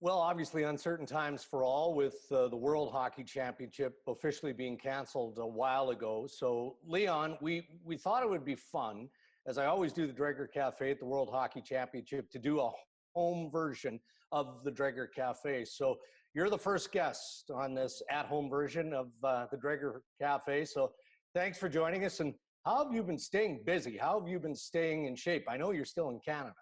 Well, obviously uncertain times for all with the World Hockey Championship officially being canceled a while ago. So, Leon, we thought it would be fun, as I always do the Dreger Café at the World Hockey Championship, to do a home version of the Dreger Café. So you're the first guest on this at-home version of the Dreger Café. So thanks for joining us. And how have you been staying busy? How have you been staying in shape? I know you're still in Canada.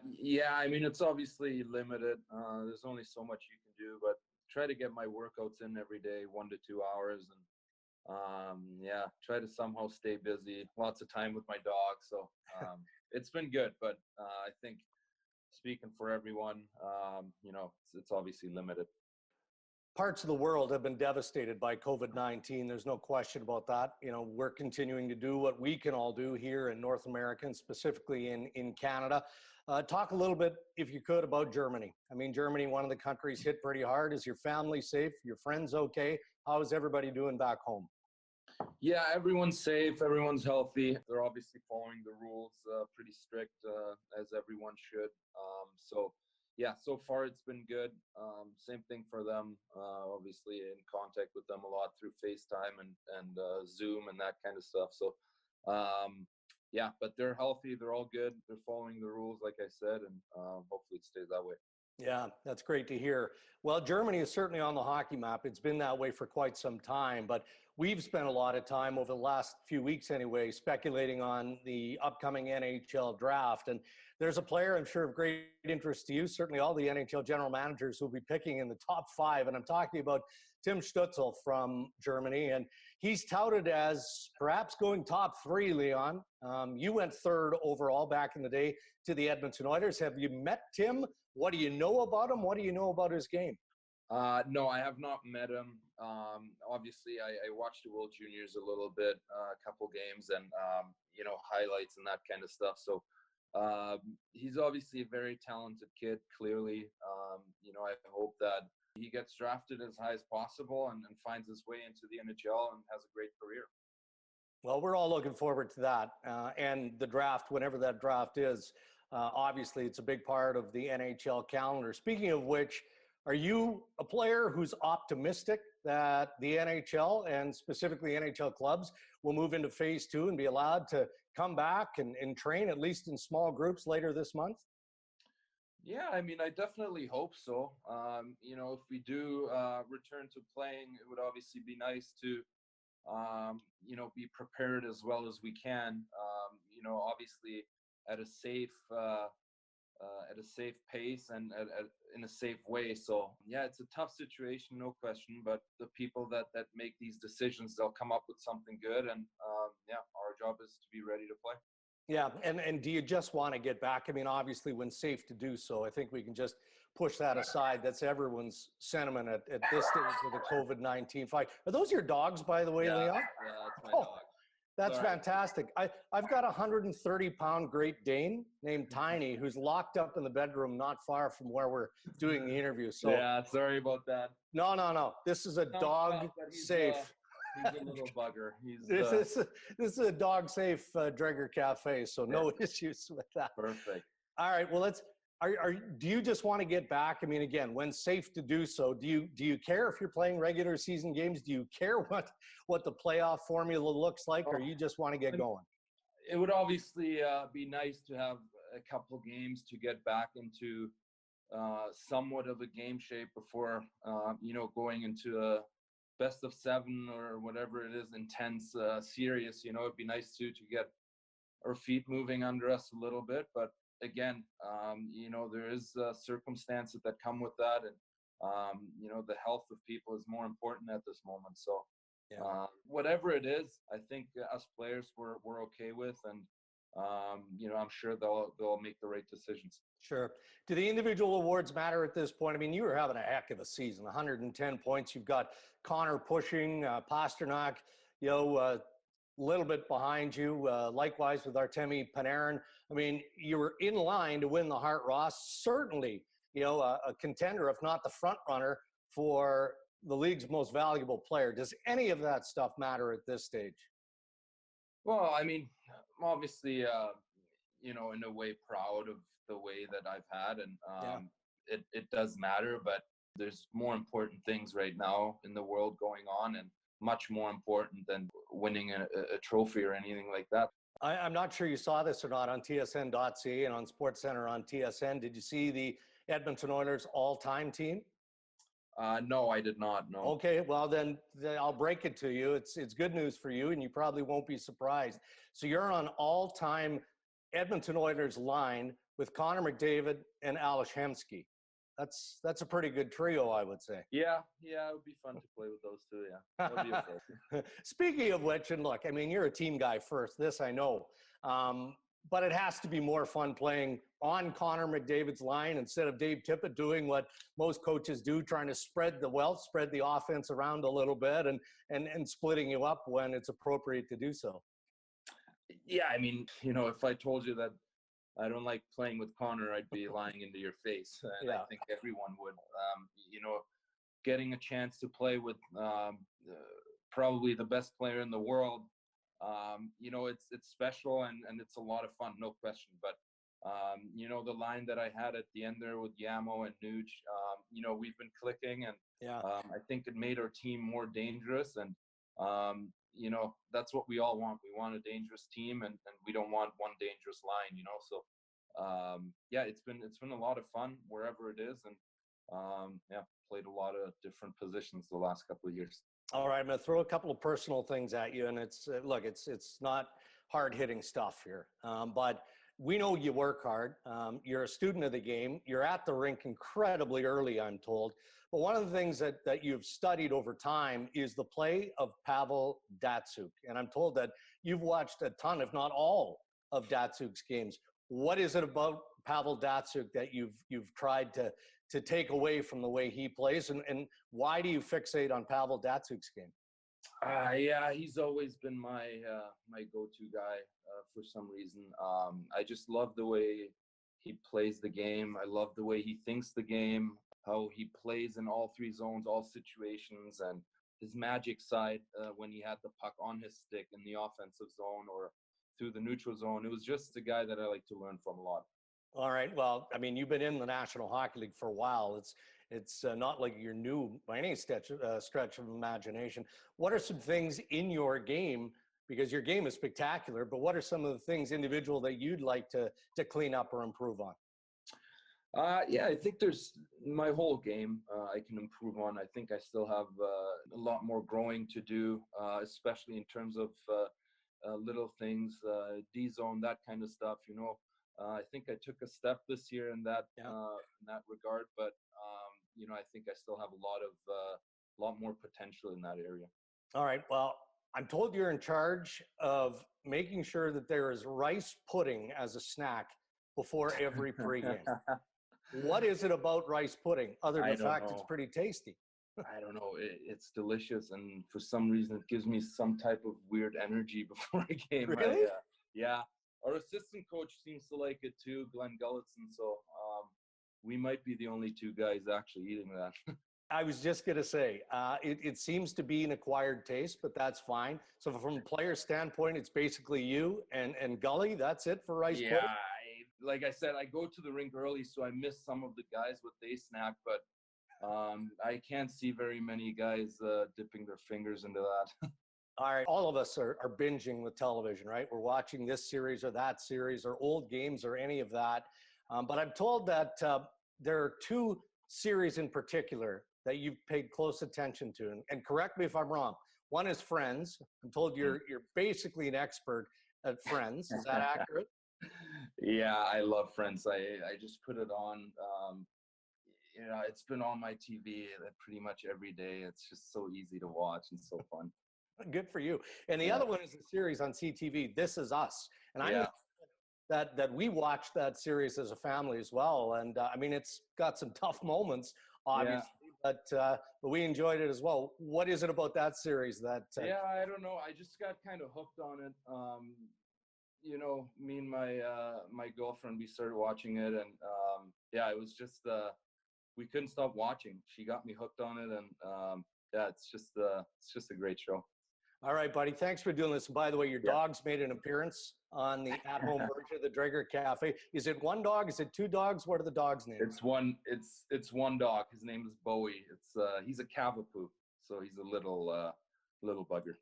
Yeah, I mean, it's obviously limited. There's only so much you can do, but try to get my workouts in every day, 1 to 2 hours. And yeah, try to somehow stay busy. Lots of time with my dog. So it's been good, but I think speaking for everyone, it's obviously limited. Parts of the world have been devastated by COVID-19. There's no question about that. We're continuing to do what we can all do here in North America, and specifically in Canada. Talk a little bit, if you could, about Germany. I mean, Germany, one of the countries hit pretty hard. Is your family safe? Your friends okay? How is everybody doing back home? Yeah, everyone's safe. Everyone's healthy. They're obviously following the rules pretty strict, as everyone should. Yeah, so far it's been good. Same thing for them. Obviously in contact with them a lot through FaceTime and Zoom and that kind of stuff. So yeah, but they're healthy. They're all good. They're following the rules, like I said, and hopefully it stays that way. Yeah, that's great to hear. Well, Germany is certainly on the hockey map. It's been that way for quite some time, but we've spent a lot of time over the last few weeks anyway, speculating on the upcoming NHL draft. And there's a player I'm sure of great interest to you. Certainly all the NHL general managers will be picking in the top 5. And I'm talking about Tim Stützle from Germany. And he's touted as perhaps going top 3, Leon. You went 3rd overall back in the day to the Edmonton Oilers. Have you met Tim? What do you know about him? What do you know about his game? No, I have not met him. Obviously, I watched the World Juniors a little bit, a couple games, and highlights and that kind of stuff. So he's obviously a very talented kid. Clearly, I hope that he gets drafted as high as possible and finds his way into the NHL and has a great career. Well, we're all looking forward to that, and the draft, whenever that draft is. Obviously, it's a big part of the NHL calendar. Speaking of which, are you a player who's optimistic that the NHL and specifically NHL clubs will move into phase 2 and be allowed to come back and train at least in small groups later this month? Yeah, I mean, I definitely hope so. If we do return to playing, it would obviously be nice to, be prepared as well as we can. Obviously at a safe pace and in a safe way. So yeah, it's a tough situation, no question. But the people that make these decisions, they'll come up with something good. And yeah, our job is to be ready to play. Yeah, and do you just want to get back? I mean, obviously, when safe to do so, I think we can just push that aside. That's everyone's sentiment at this stage of the COVID-19 fight. Are those your dogs, by the way, Leon? Yeah, that's my dog. That's fantastic. I've got a 130-pound Great Dane named Tiny who's locked up in the bedroom not far from where we're doing the interview. So yeah, sorry about that. No. This is a dog safe. He's a little bugger. This is a dog safe Dreger Café, so no issues with that. Perfect. All right. Well, do you just want to get back? I mean, again, when safe to do so, do you care if you're playing regular season games? Do you care what the playoff formula looks like, or you just want to get going? It would obviously be nice to have a couple games to get back into somewhat of a game shape before, going into a best of 7 or whatever it is, intense, serious. It'd be nice to get our feet moving under us a little bit, but again, there is circumstances that come with that, and the health of people is more important at this moment. So whatever it is, I think us players we're okay with, and I'm sure they'll make the right decisions. Sure. Do the individual awards matter at this point? I mean, you were having a heck of a season, 110 points. You've got Connor pushing, Pasternak, a little bit behind you. Likewise with Artemi Panarin. I mean, you were in line to win the Hart Ross. Certainly, a contender, if not the front runner for the league's most valuable player. Does any of that stuff matter at this stage? Well, I mean, obviously, in a way proud of the way that I've had, and it does matter, but there's more important things right now in the world going on, and much more important than winning a trophy or anything like that. I'm not sure you saw this or not on TSN.ca and on SportsCenter on TSN. Did you see the Edmonton Oilers all-time team? No, I did not. No. Okay, well then I'll break it to you. It's good news for you, and you probably won't be surprised. So you're on all-time Edmonton Oilers line with Connor McDavid and Ales Hemsky. That's a pretty good trio, I would say. Yeah, it would be fun to play with those two. Yeah, that'd be a fun. Speaking of which, and look, I mean, you're a team guy first. This I know. But it has to be more fun playing on Connor McDavid's line instead of Dave Tippett doing what most coaches do, trying to spread the offense around a little bit and splitting you up when it's appropriate to do so. Yeah, I mean, if I told you that I don't like playing with Connor, I'd be lying into your face. And yeah. I think everyone would. Getting a chance to play with probably the best player in the world, it's special and it's a lot of fun, no question. But, the line that I had at the end there with Yamo and Nuge, we've been clicking, and I think it made our team more dangerous. And, that's what we all want. We want a dangerous team, and we don't want one dangerous line, So, it's been a lot of fun wherever it is. And, played a lot of different positions the last couple of years. All right, I'm going to throw a couple of personal things at you, and it's not hard-hitting stuff here, but we know you work hard. You're a student of the game. You're at the rink incredibly early, I'm told. But one of the things that you've studied over time is the play of Pavel Datsyuk, and I'm told that you've watched a ton, if not all, of Datsyuk's games. What is it about Pavel Datsyuk that you've tried to take away from the way he plays, and why do you fixate on Pavel Datsyuk's game? He's always been my go-to guy for some reason. I just love the way he plays the game. I love the way he thinks the game, how he plays in all three zones, all situations, and his magic side when he had the puck on his stick in the offensive zone or through the neutral zone. It was just a guy that I like to learn from a lot. All right. Well, I mean, you've been in the National Hockey League for a while. It's not like you're new by any stretch of imagination. What are some things in your game, because your game is spectacular, but what are some of the things individual that you'd like to clean up or improve on? I think there's my whole game I can improve on. I think I still have a lot more growing to do, especially in terms of little things, D-zone, that kind of stuff, I think I took a step this year in that regard, but I think I still have a lot more potential in that area. All right. Well, I'm told you're in charge of making sure that there is rice pudding as a snack before every pregame. What is it about rice pudding, other than the fact it's pretty tasty? I don't know. It's delicious, and for some reason, it gives me some type of weird energy before a game. Really? Yeah. Our assistant coach seems to like it too, Glenn Gullitson. So we might be the only two guys actually eating that. I was just going to say, it seems to be an acquired taste, but that's fine. So from a player's standpoint, it's basically you and Gully. That's it for rice pudding? Yeah. Like I said, I go to the rink early, so I miss some of the guys what they snack, but I can't see very many guys dipping their fingers into that. All right, all of us are binging with television, right? We're watching this series or that series or old games or any of that. But I'm told that there are two series in particular that you've paid close attention to. And correct me if I'm wrong. One is Friends. I'm told you're basically an expert at Friends. Is that accurate? Yeah, I love Friends. I just put it on. It's been on my TV pretty much every day. It's just so easy to watch and so fun. Good for you. And the other one is a series on CTV, This Is Us. And I know that we watched that series as a family as well. And I mean, it's got some tough moments, obviously, but we enjoyed it as well. What is it about that series that? I don't know. I just got kind of hooked on it. Me and my girlfriend, we started watching it, and it was just we couldn't stop watching. She got me hooked on it, and it's just a great show. All right, buddy. Thanks for doing this. By the way, your dog's made an appearance on the at-home version of the Dreger Café. Is it one dog? Is it two dogs? What are the dogs' names? It's one. It's one dog. His name is Bowie. He's a Cavapoo, so he's a little bugger.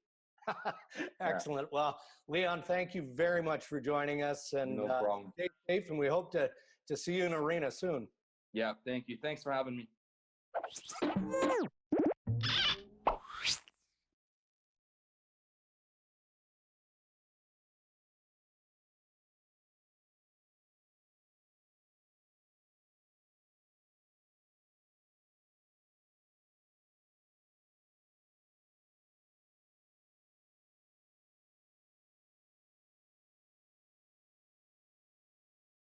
Excellent. Well, Leon, thank you very much for joining us, and no problem. Stay safe, and we hope to see you in arena soon. Yeah, thank you. Thanks for having me.